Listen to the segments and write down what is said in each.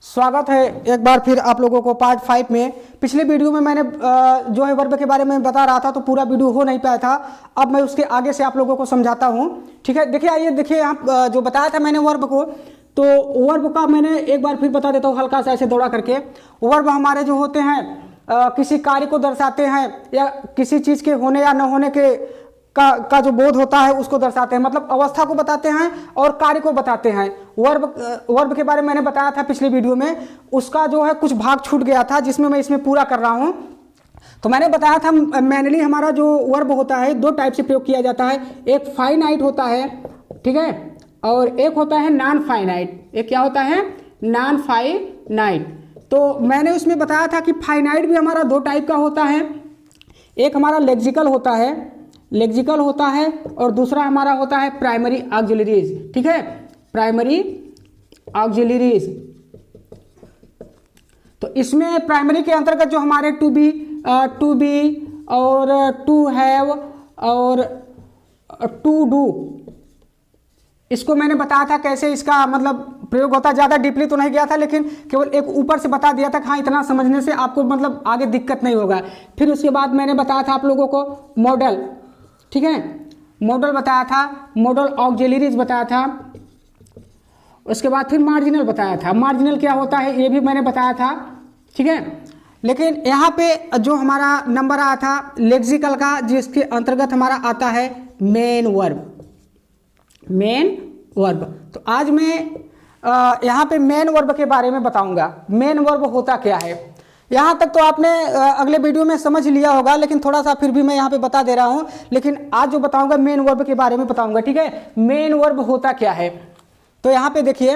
स्वागत है एक बार फिर आप लोगों को पार्ट 5 में। पिछले वीडियो में मैंने जो है वर्ब के बारे में बता रहा था तो पूरा वीडियो हो नहीं पाया था। अब मैं उसके आगे से आप लोगों को समझाता हूँ। ठीक है, देखिए आइए देखिए यहाँ जो बताया था मैंने वर्ब को, तो वर्ब का मैंने एक बार फिर बता देता हूँ हल्का सा ऐसे दौड़ा करके। वर्ब हमारे जो होते हैं किसी कार्य को दर्शाते हैं या किसी चीज़ के होने या न होने के का जो बोध होता है उसको दर्शाते हैं, मतलब अवस्था को बताते हैं और कार्य को बताते हैं। वर्ब के बारे में मैंने बताया था पिछले वीडियो में, उसका जो है कुछ भाग छूट गया था जिसमें मैं इसमें पूरा कर रहा हूं। तो मैंने बताया था मेनली हमारा जो वर्ब होता है दो टाइप से प्रयोग किया जाता है, एक फाइनाइट होता है, ठीक है, और एक होता है नॉन फाइनाइट। एक क्या होता है? Non finite. तो मैंने उसमें बताया था कि फाइनाइट भी हमारा दो टाइप का होता है, एक हमारा लेक्सिकल होता है और दूसरा हमारा होता है प्राइमरी ऑक्सिलरीज। ठीक है, प्राइमरी ऑक्सिलरीज। तो इसमें प्राइमरी के अंतर्गत जो हमारे टू बी और टू हैव और टू डू, इसको मैंने बताया था कैसे इसका मतलब प्रयोग होता है। ज़्यादा डीपली तो नहीं गया था, लेकिन केवल एक ऊपर से बता दिया था कि हाँ इतना समझने से आपको मतलब आगे दिक्कत नहीं होगा। फिर उसके बाद मैंने बताया था आप लोगों को मॉडल, ठीक है, मॉडल बताया था, मॉडल ऑक्सिलरीज बताया था। उसके बाद फिर मार्जिनल बताया था। मार्जिनल क्या होता है ये भी मैंने बताया था, ठीक है। लेकिन यहाँ पे जो हमारा नंबर आया था लेक्सिकल का, जिसके अंतर्गत हमारा आता है मेन वर्ब। तो आज मैं यहाँ पे मेन वर्ब के बारे में बताऊंगा। मेन वर्ब होता क्या है, यहाँ तक तो आपने अगले वीडियो में समझ लिया होगा, लेकिन थोड़ा सा फिर भी मैं यहाँ पे बता दे रहा हूँ। लेकिन आज जो बताऊंगा मेन वर्ब के बारे में बताऊंगा, ठीक है। मेन वर्ब होता क्या है, तो यहाँ पे देखिए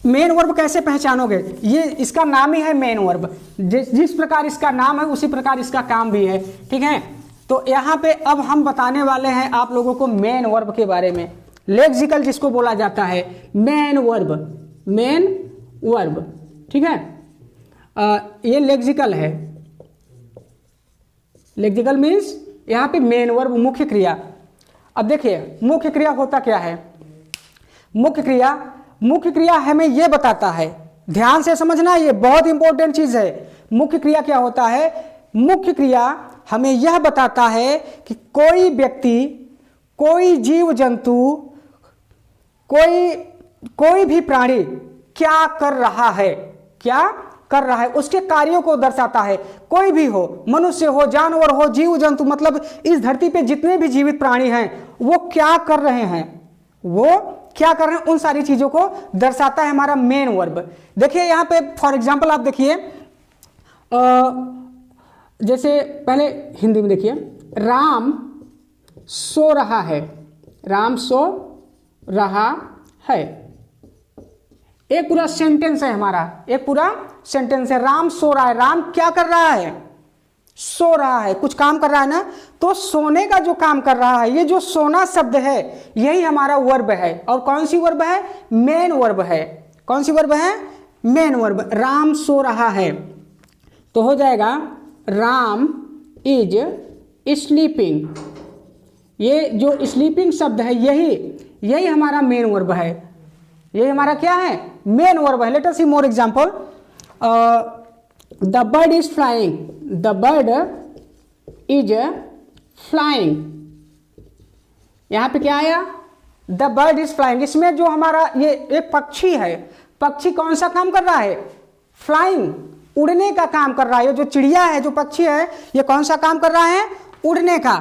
मेन वर्ब कैसे पहचानोगे, ये इसका नाम ही है मेन वर्ब। जिस प्रकार इसका नाम है उसी प्रकार इसका काम भी है, ठीक है। तो यहाँ पे अब हम बताने वाले हैं आप लोगों को मेन वर्ब के बारे में। लेक्सिकल जिसको बोला जाता है मेन वर्ब, ठीक है। ये लेक्सिकल है। लेक्सिकल मीन्स यहाँ पे मेन वर्ब, मुख्य क्रिया। अब देखिए मुख्य क्रिया होता क्या है। मुख्य क्रिया हमें ये बताता है, ध्यान से समझना, ये बहुत इंपॉर्टेंट चीज है। मुख्य क्रिया क्या होता है? मुख्य क्रिया हमें यह बताता है कि कोई व्यक्ति, कोई जीव जंतु, कोई भी प्राणी क्या कर रहा है, उसके कार्यों को दर्शाता है। कोई भी हो, मनुष्य हो, जानवर हो, जीव जंतु, मतलब इस धरती पे जितने भी जीवित प्राणी हैं वो क्या कर रहे हैं, उन सारी चीजों को दर्शाता है हमारा मेन वर्ब। देखिए यहाँ पे फॉर एग्जांपल आप देखिए, जैसे पहले हिंदी में देखिए, राम सो रहा है, एक पूरा सेंटेंस है हमारा, राम सो रहा है। राम क्या कर रहा है? सो रहा है, कुछ काम कर रहा है ना। तो सोने का जो काम कर रहा है, ये जो सोना शब्द है यही हमारा वर्ब है। और कौन सी वर्ब है? मेन वर्ब है। कौन सी वर्ब है? Main verb. राम सो रहा है तो हो जाएगा राम इज स्लीपिंग। ये जो स्लीपिंग शब्द है यही हमारा मेन वर्ब है। यही हमारा क्या है? मेन वर्ब है। Let us see more example. The bird is flying. यहां पे क्या आया? The bird is flying. इसमें जो हमारा ये एक पक्षी है, पक्षी कौन सा काम कर रहा है? फ्लाइंग, उड़ने का काम कर रहा है। ये जो चिड़िया है, जो पक्षी है, ये कौन सा काम कर रहा है? उड़ने का।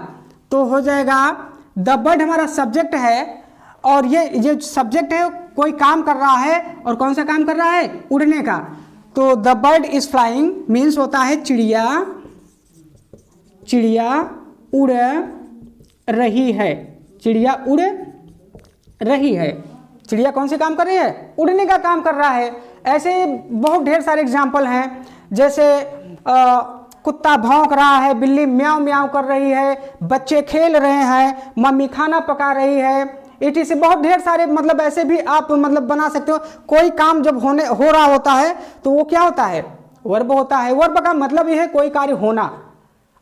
तो हो जाएगा द बर्ड हमारा सब्जेक्ट है और ये सब्जेक्ट है, कोई काम कर रहा है और कौन सा काम कर रहा है? उड़ने का। तो the bird is flying means होता है चिड़िया उड़ रही है। चिड़िया उड़ रही है। चिड़िया कौन से काम कर रही है? उड़ने का काम कर रहा है। ऐसे बहुत ढेर सारे एग्जाम्पल हैं, जैसे कुत्ता भौंक रहा है, बिल्ली म्याऊं म्याऊं कर रही है, बच्चे खेल रहे हैं, मम्मी खाना पका रही है। इट से बहुत ढेर सारे मतलब ऐसे भी आप मतलब बना सकते हो। कोई काम जब हो रहा होता है तो वो क्या होता है? वर्ब होता है। वर्ब का मतलब यह है कोई कार्य होना।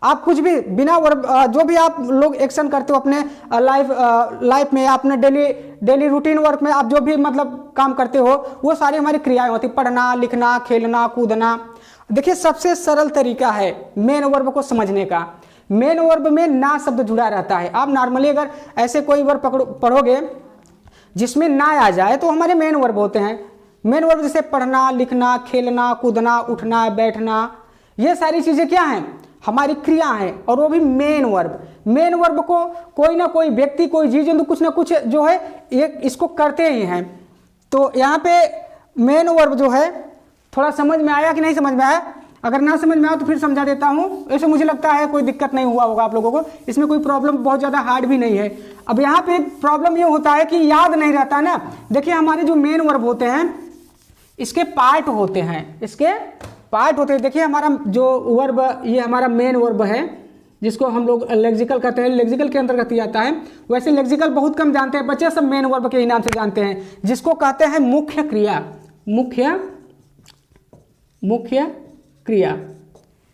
आप कुछ भी बिना वर्ब जो भी आप लोग एक्शन करते हो अपने लाइफ में, अपने डेली रूटीन वर्क में, आप जो भी मतलब काम करते हो वो सारी हमारी क्रियाएं होती, पढ़ना, लिखना, खेलना, कूदना। देखिए सबसे सरल तरीका है मेन वर्ब को समझने का। मेन वर्ब में ना शब्द जुड़ा रहता है। आप नॉर्मली अगर ऐसे कोई वर्ब पढ़ोगे जिसमें ना आ जाए तो हमारे मेन वर्ब होते हैं। मेन वर्ब जैसे पढ़ना, लिखना, खेलना, कूदना, उठना, बैठना, ये सारी चीजें क्या हैं, हमारी क्रिया हैं, और वो भी मेन वर्ब। मेन वर्ब को कोई ना कोई व्यक्ति, कोई जीव जंतु कुछ ना कुछ जो है एक इसको करते ही हैं। तो यहाँ पे मेन वर्ब जो है, थोड़ा समझ में आया कि नहीं समझ में आया? अगर ना समझ में आया तो फिर समझा देता हूँ। ऐसे मुझे लगता है कोई दिक्कत नहीं हुआ होगा आप लोगों को, इसमें कोई प्रॉब्लम बहुत ज़्यादा हार्ड भी नहीं है। अब यहाँ पे प्रॉब्लम ये होता है कि याद नहीं रहता ना। देखिए हमारे जो मेन वर्ब होते हैं इसके पार्ट होते हैं, इसके पार्ट होते हैं। देखिए हमारा जो वर्ब, ये हमारा मेन वर्ब है जिसको हम लोग लेक्सिकल कहते हैं, लेक्सिकल के अंतर्गत ही आता है। वैसे लेक्सिकल बहुत कम जानते हैं बच्चे, सब मेन वर्ब के ही नाम से जानते हैं, जिसको कहते हैं मुख्य क्रिया। मुख्य क्रिया,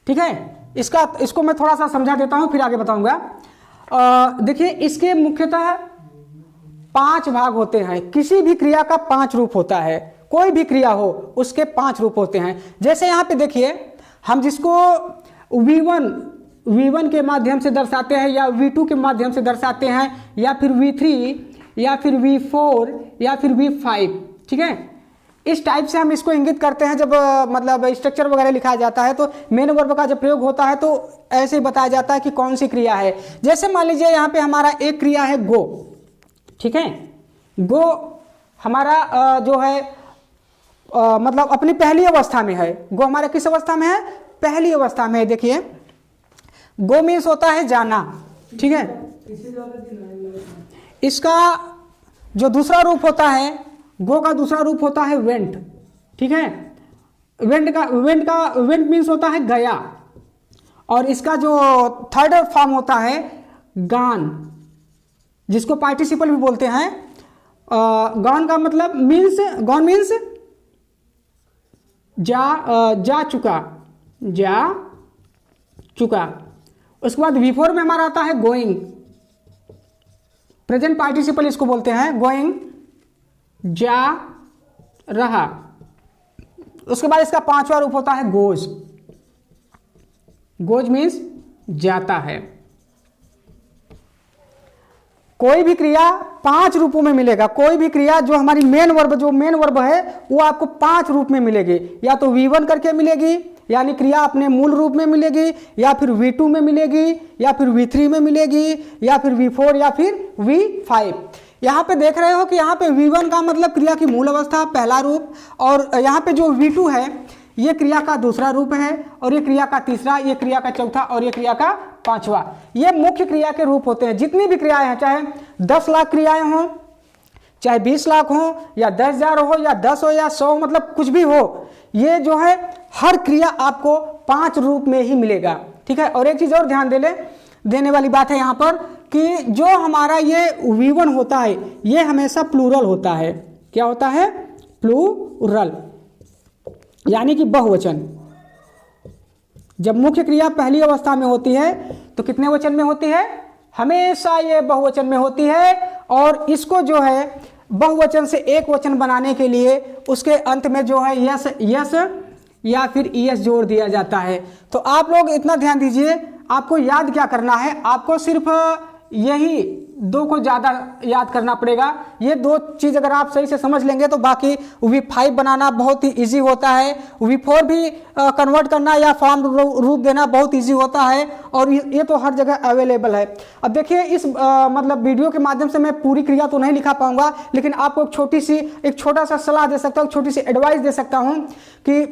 ठीक है। इसको मैं थोड़ा सा समझा देता हूं, फिर आगे बताऊंगा। देखिए इसके मुख्यतः 5 भाग होते हैं। किसी भी क्रिया का 5 रूप होता है, कोई भी क्रिया हो उसके 5 रूप होते हैं। जैसे यहाँ पे देखिए हम जिसको V1 के माध्यम से दर्शाते हैं, या V2 के माध्यम से दर्शाते हैं, या फिर V3, या फिर V4, या फिर V5, ठीक है। इस टाइप से हम इसको इंगित करते हैं। जब मतलब स्ट्रक्चर वगैरह लिखा जाता है तो मेन वर्ब का जब प्रयोग होता है तो ऐसे ही बताया जाता है कि कौन सी क्रिया है। जैसे मान लीजिए यहाँ पे हमारा एक क्रिया है गो, ठीक है। गो हमारा जो है मतलब अपनी पहली अवस्था में है। गो हमारा किस अवस्था में है? पहली अवस्था में है। देखिए गो मीन्स होता है जाना, ठीक है। इसका जो दूसरा रूप होता है, गो का दूसरा रूप होता है वेंट, ठीक है। वेंट मीन्स होता है गया, और इसका जो थर्ड फॉर्म होता है गान, जिसको पार्टिसिपल भी बोलते हैं। गान का मतलब गॉन मीन्स जा चुका। उसके बाद V4 में हमारा आता है गोइंग, प्रेजेंट पार्टिसिपल इसको बोलते हैं, गोइंग, जा रहा। उसके बाद इसका 5वां रूप होता है गोज। गोज मीन्स जाता है। कोई भी क्रिया 5 रूपों में मिलेगा। कोई भी क्रिया जो हमारी मेन वर्ब है वो आपको 5 रूप में मिलेगी। या तो V1 करके मिलेगी, यानी क्रिया अपने मूल रूप में मिलेगी, या फिर V2 में मिलेगी, या फिर V3 में मिलेगी, या फिर V4, या फिर V5। यहाँ पे देख रहे हो कि यहाँ पे V1 का मतलब क्रिया की मूल अवस्था, पहला रूप, और यहाँ पे जो V2 है ये क्रिया का दूसरा रूप है, और ये क्रिया का तीसरा, ये क्रिया का चौथा, और ये क्रिया का 5वां। ये मुख्य क्रिया के रूप होते हैं। जितनी भी क्रियाएं हैं, चाहे 10 लाख क्रियाएं हों, चाहे 20 लाख हो, या 10,000 हो, या 10 हो, या 100, मतलब कुछ भी हो, ये जो है हर क्रिया आपको 5 रूप में ही मिलेगा, ठीक है। और एक चीज और ध्यान देने वाली बात है यहाँ पर कि जो हमारा ये V1 होता है ये हमेशा प्लूरल होता है। क्या होता है? प्लूरल, यानी कि बहुवचन। जब मुख्य क्रिया पहली अवस्था में होती है तो कितने वचन में होती है? हमेशा ये बहुवचन में होती है। और इसको जो है बहुवचन से एक वचन बनाने के लिए उसके अंत में जो है यस या फिर ईएस जोड़ दिया जाता है। तो आप लोग इतना ध्यान दीजिए, आपको याद क्या करना है, आपको सिर्फ यही 2 को ज़्यादा याद करना पड़ेगा। ये 2 चीज़ अगर आप सही से समझ लेंगे तो बाकी V5 बनाना बहुत ही इजी होता है। V4 भी कन्वर्ट करना या फॉर्म रूप देना बहुत इजी होता है, और ये तो हर जगह अवेलेबल है। अब देखिए इस मतलब वीडियो के माध्यम से मैं पूरी क्रिया तो नहीं लिखा पाऊंगा, लेकिन आपको एक छोटा सा सलाह दे सकता हूँ, छोटी सी एडवाइस दे सकता हूँ कि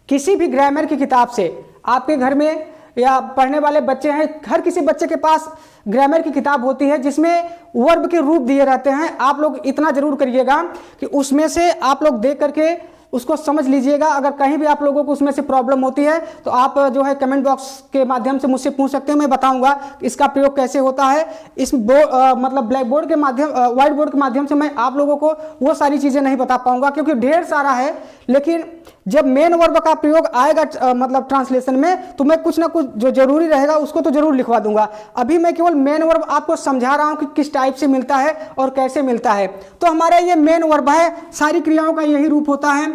किसी भी ग्रामर की किताब से, आपके घर में या पढ़ने वाले बच्चे हैं, हर किसी बच्चे के पास ग्रामर की किताब होती है जिसमें वर्ब के रूप दिए रहते हैं। आप लोग इतना जरूर करिएगा कि उसमें से आप लोग देख करके उसको समझ लीजिएगा। अगर कहीं भी आप लोगों को उसमें से प्रॉब्लम होती है तो आप जो है कमेंट बॉक्स के माध्यम से मुझसे पूछ सकते हैं, मैं बताऊंगा इसका प्रयोग कैसे होता है। इस मतलब ब्लैक बोर्ड के माध्यम, व्हाइट बोर्ड के माध्यम से मैं आप लोगों को वो सारी चीज़ें नहीं बता पाऊंगा क्योंकि ढेर सारा है। लेकिन जब मेन वर्ब का प्रयोग आएगा मतलब ट्रांसलेशन में, तो मैं कुछ ना कुछ जो जरूरी रहेगा उसको तो जरूर लिखवा दूंगा। अभी मैं केवल मेन वर्ब आपको समझा रहा हूं कि किस टाइप से मिलता है और कैसे मिलता है। तो हमारा ये मेन वर्ब है, सारी क्रियाओं का यही रूप होता है।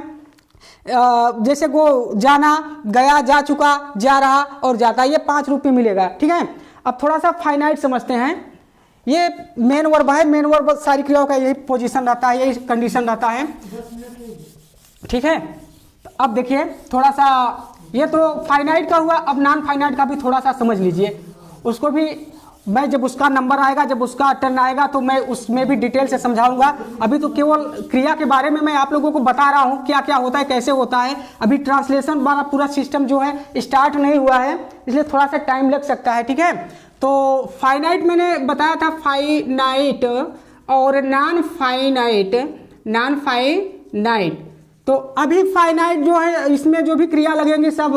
जैसे गो जाना, गया, जा चुका, जा रहा और जाता, ये 5 रूप में मिलेगा। ठीक है, अब थोड़ा सा फाइनाइट समझते हैं। ये मेन वर्ब है, मेन वर्ब सारी क्रियाओं का यही पोजीशन रहता है, यही कंडीशन रहता है। ठीक है, तो अब देखिए थोड़ा सा, ये तो फाइनाइट का हुआ, अब नॉन फाइनाइट का भी थोड़ा सा समझ लीजिए। उसको भी मैं जब उसका नंबर आएगा, जब उसका टर्न आएगा, तो मैं उसमें भी डिटेल से समझाऊंगा। अभी तो केवल क्रिया के बारे में मैं आप लोगों को बता रहा हूं क्या क्या होता है, कैसे होता है। अभी ट्रांसलेशन वाला पूरा सिस्टम जो है स्टार्ट नहीं हुआ है, इसलिए थोड़ा सा टाइम लग सकता है। ठीक है, तो फाइनाइट मैंने बताया था, फाइनाइट और नॉन फाइनाइट, नॉन फाइनाइट। तो अभी फाइनाइट जो है, इसमें जो भी क्रिया लगेंगी सब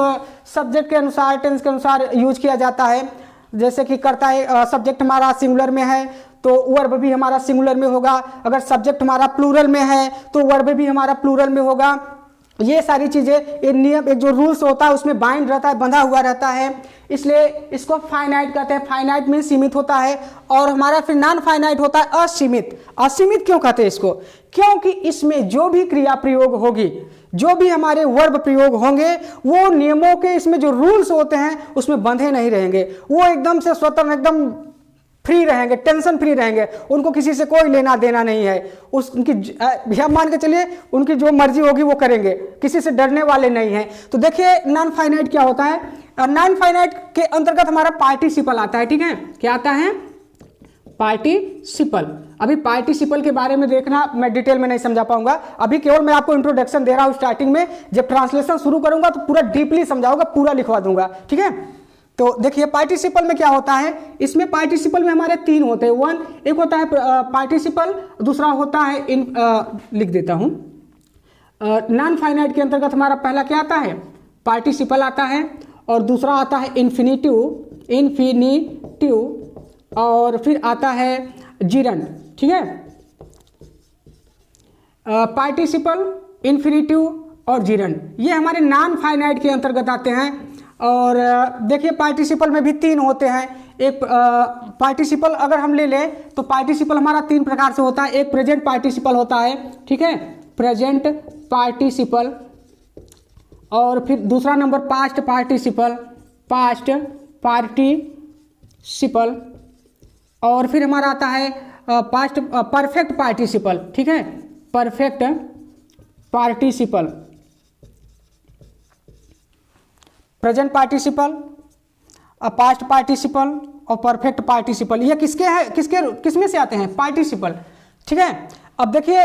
सब्जेक्ट के अनुसार, टेंस के अनुसार यूज किया जाता है। जैसे कि करता है, सब्जेक्ट हमारा सिंगुलर में है तो वर्ब भी हमारा सिंगुलर में होगा। अगर सब्जेक्ट हमारा प्लूरल में है तो वर्ब भी हमारा प्लूरल में होगा। ये सारी चीजें, ये नियम, एक जो रूल्स होता है उसमें बाइंड रहता है, बंधा हुआ रहता है, इसलिए इसको फाइनाइट कहते हैं। फाइनाइट में सीमित होता है, और हमारा फिर नॉन फाइनाइट होता है असीमित। असीमित क्यों कहते हैं इसको? क्योंकि इसमें जो भी क्रिया प्रयोग होगी, जो भी हमारे वर्ब प्रयोग होंगे, वो नियमों के, इसमें जो रूल्स होते हैं उसमें बंधे नहीं रहेंगे। वो एकदम से स्वतंत्र, एकदम फ्री रहेंगे, टेंशन फ्री रहेंगे, उनको किसी से कोई लेना देना नहीं है। उनकी भैया मान के चलिए, उनकी जो मर्जी होगी वो करेंगे, किसी से डरने वाले नहीं हैं। तो देखिए नॉन फाइनाइट क्या होता है। नॉन फाइनाइट के अंतर्गत हमारा पार्टिसिपल आता है। ठीक है, क्या आता है? पार्टिसिपल। अभी पार्टिसिपल के बारे में देखना, मैं डिटेल में नहीं समझा पाऊंगा, अभी केवल मैं आपको इंट्रोडक्शन दे रहा हूं स्टार्टिंग में। जब ट्रांसलेशन शुरू करूंगा तो पूरा डीपली समझाऊंगा, पूरा लिखवा दूंगा। ठीक है, तो देखिए पार्टिसिपल में क्या होता है। इसमें पार्टिसिपल में हमारे 3 होते हैं। एक होता है पार्टिसिपल, दूसरा होता है लिख देता हूं, नॉन फाइनाइट के अंतर्गत हमारा पहला क्या आता है? पार्टिसिपल आता है, और दूसरा आता है इन्फिनिटिव, इन्फिनिटिव, और फिर आता है जीरंड। ठीक है, पार्टिसिपल, इन्फिनिटिव और जीरंड, ये हमारे नॉन फाइनाइट के अंतर्गत आते हैं। और देखिए पार्टिसिपल में भी 3 होते हैं। एक पार्टिसिपल अगर हम ले लें तो पार्टिसिपल हमारा 3 प्रकार से होता है। एक प्रेजेंट पार्टिसिपल होता है, ठीक है, प्रेजेंट पार्टिसिपल, और फिर दूसरा number past participle, past participle, और फिर हमारा आता है पास्ट परफेक्ट पार्टिसिपल। ठीक है, perfect participle, present participle, past participle और परफेक्ट पार्टिसिपल। ये किसके हैं, किसमें से आते हैं? पार्टिसिपल। ठीक है, अब देखिए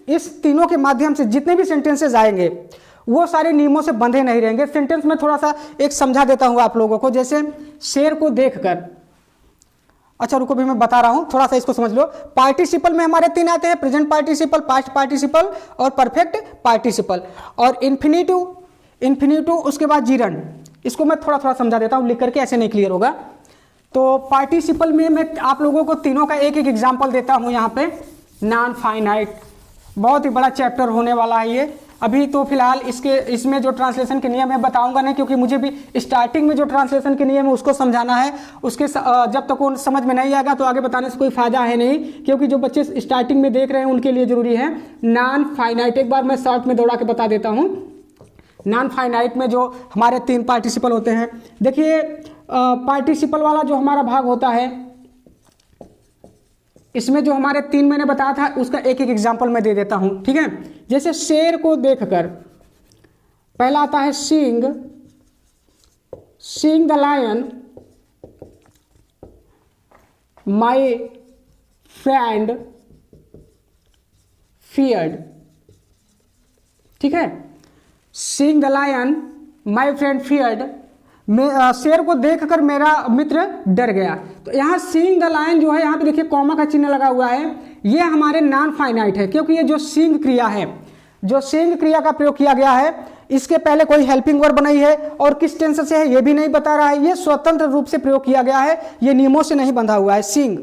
इस तीनों के माध्यम से जितने भी सेंटेंसेस आएंगे वो सारे नियमों से बंधे नहीं रहेंगे। सेंटेंस में थोड़ा सा एक समझा देता हूं आप लोगों को, जैसे शेर को देखकर। अच्छा रुको, भी मैं बता रहा हूं, थोड़ा सा इसको समझ लो। पार्टिसिपल में हमारे 3 आते हैं, प्रेजेंट पार्टिसिपल, पास्ट पार्टिसिपल और परफेक्ट पार्टिसिपल। और इन्फिनिटिव, उसके बाद जीरंड। इसको मैं थोड़ा थोड़ा समझा देता हूं, लिख करके, ऐसे नहीं क्लियर होगा। तो पार्टिसिपल में मैं आप लोगों को तीनों का एक एक एग्जाम्पल देता हूं यहाँ पे। नॉन फाइनाइट, बहुत ही बड़ा चैप्टर होने वाला है ये। अभी तो फिलहाल इसमें जो ट्रांसलेशन के नियम है बताऊंगा नहीं, क्योंकि मुझे भी स्टार्टिंग में जो ट्रांसलेशन के नियम है उसको समझाना है। उसके जब तक वो समझ में नहीं आएगा तो आगे बताने से कोई फायदा है नहीं, क्योंकि जो बच्चे स्टार्टिंग में देख रहे हैं उनके लिए जरूरी है। नॉन फाइनाइट एक बार मैं शॉर्ट में दौड़ा के बता देता हूँ। नॉन फाइनाइट में जो हमारे 3 पार्टिसिपल होते हैं, देखिए पार्टिसिपल वाला जो हमारा भाग होता है, इसमें जो हमारे 3 मैंने बताया था उसका एक एक एग्जांपल मैं दे देता हूं। ठीक है, जैसे शेर को देखकर, पहला आता है seeing the lion my friend feared. ठीक है, seeing the lion my friend feared, शेर को देखकर मेरा मित्र डर गया। तो यहाँ सीइंग द लायन जो है, यहाँ पे देखिए कॉमा का चिन्ह लगा हुआ है, ये हमारे नॉन फाइनाइट है, क्योंकि ये जो सीइंग क्रिया है, जो सीइंग क्रिया का प्रयोग किया गया है, इसके पहले कोई हेल्पिंग वर्ब नहीं है, और किस टेंस से है ये भी नहीं बता रहा है। ये स्वतंत्र रूप से प्रयोग किया गया है, ये नियमों से नहीं बंधा हुआ है। सीइंग,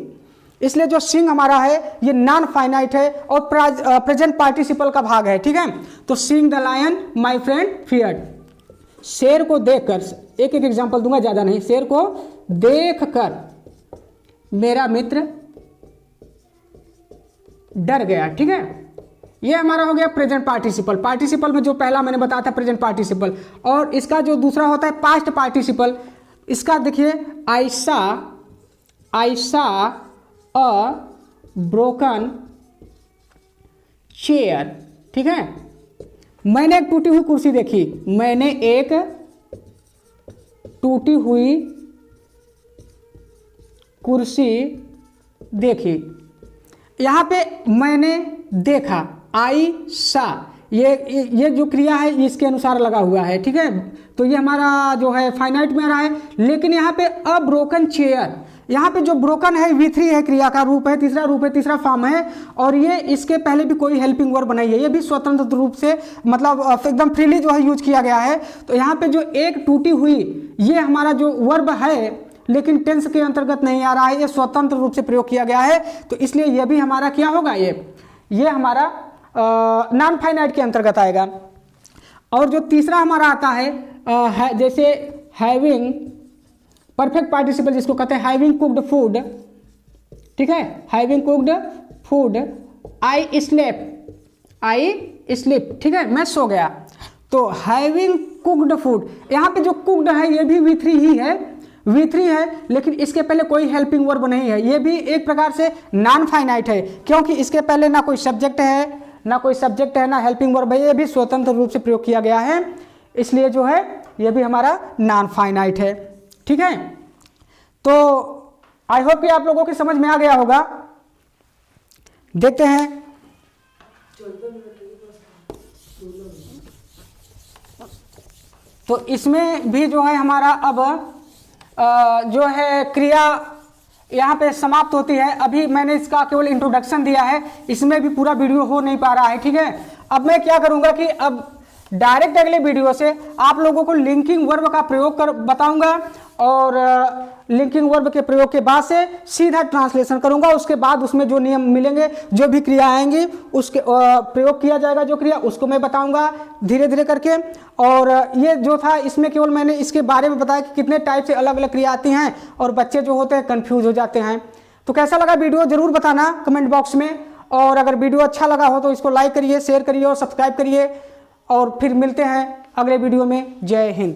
इसलिए जो सिंग हमारा है ये नॉन फाइनाइट है और प्रेजेंट पार्टिसिपल का भाग है, ठीक है। तो seeing the lion my friend feared, शेर को देखकर, एक एक एग्जांपल दूंगा ज्यादा नहीं, शेर को देखकर मेरा मित्र डर गया, ठीक है। ये हमारा हो गया प्रेजेंट पार्टिसिपल। पार्टिसिपल में जो पहला मैंने बताया था प्रेजेंट पार्टिसिपल, और इसका जो दूसरा होता है पास्ट पार्टिसिपल, इसका देखिए आई सा अ ब्रोकन चेयर, ठीक है। मैंने एक टूटी हुई कुर्सी देखी, मैंने एक टूटी हुई कुर्सी देखी। यहां पे मैंने देखा, आई सा, ये जो क्रिया है इसके अनुसार लगा हुआ है, ठीक है। तो ये हमारा जो है फाइनाइट में आ रहा है। लेकिन यहाँ पे अ ब्रोकन चेयर, यहाँ पे जो ब्रोकन है V3 है, क्रिया का रूप है, तीसरा रूप है, तीसरा फॉर्म है, और ये इसके पहले भी कोई हेल्पिंग वर्ब बनाई है, ये भी स्वतंत्र रूप से मतलब एकदम फ्रीली जो है यूज किया गया है। तो यहाँ पे जो एक टूटी हुई, ये हमारा जो वर्ब है लेकिन टेंस के अंतर्गत नहीं आ रहा है, ये स्वतंत्र रूप से प्रयोग किया गया है। तो इसलिए ये भी हमारा क्या होगा, ये हमारा नॉन फाइनाइट के अंतर्गत आएगा। और जो तीसरा हमारा आता है जैसे हैविंग, परफेक्ट पार्टिसिपल जिसको कहते हैं, हैविंग कुक्ड फूड, ठीक है, having cooked food, I sleep, ठीक है, मैं सो गया। तो हैविंग कुक्ड फूड, यहाँ पे जो कुक्ड है ये भी V3 है, लेकिन इसके पहले कोई हेल्पिंग वर्ब नहीं है, ये भी एक प्रकार से नॉन फाइनाइट है, क्योंकि इसके पहले ना कोई सब्जेक्ट है ना हेल्पिंग वर्ब है, ये भी स्वतंत्र रूप से प्रयोग किया गया है, इसलिए जो है ये भी हमारा नॉन फाइनाइट है, ठीक है। तो आई होप कि आप लोगों की समझ में आ गया होगा। देखते हैं तो इसमें भी जो है हमारा अब जो है क्रिया यहाँ पे समाप्त होती है। अभी मैंने इसका केवल इंट्रोडक्शन दिया है, इसमें भी पूरा वीडियो हो नहीं पा रहा है, ठीक है। अब मैं क्या करूँगा कि अब डायरेक्ट अगले वीडियो से आप लोगों को लिंकिंग वर्ब का प्रयोग कर बताऊंगा, और लिंकिंग वर्ब के प्रयोग के बाद से सीधा ट्रांसलेशन करूंगा। उसके बाद उसमें जो नियम मिलेंगे, जो भी क्रिया आएंगी, उसके प्रयोग किया जाएगा जो क्रिया, उसको मैं बताऊंगा धीरे धीरे करके। और ये जो था इसमें केवल मैंने इसके बारे में बताया कि कितने टाइप से अलग अलग क्रिया आती हैं, और बच्चे जो होते हैं कन्फ्यूज हो जाते हैं। तो कैसा लगा वीडियो जरूर बताना कमेंट बॉक्स में, और अगर वीडियो अच्छा लगा हो तो इसको लाइक करिए, शेयर करिए और सब्सक्राइब करिए। और फिर मिलते हैं अगले वीडियो में। जय हिंद।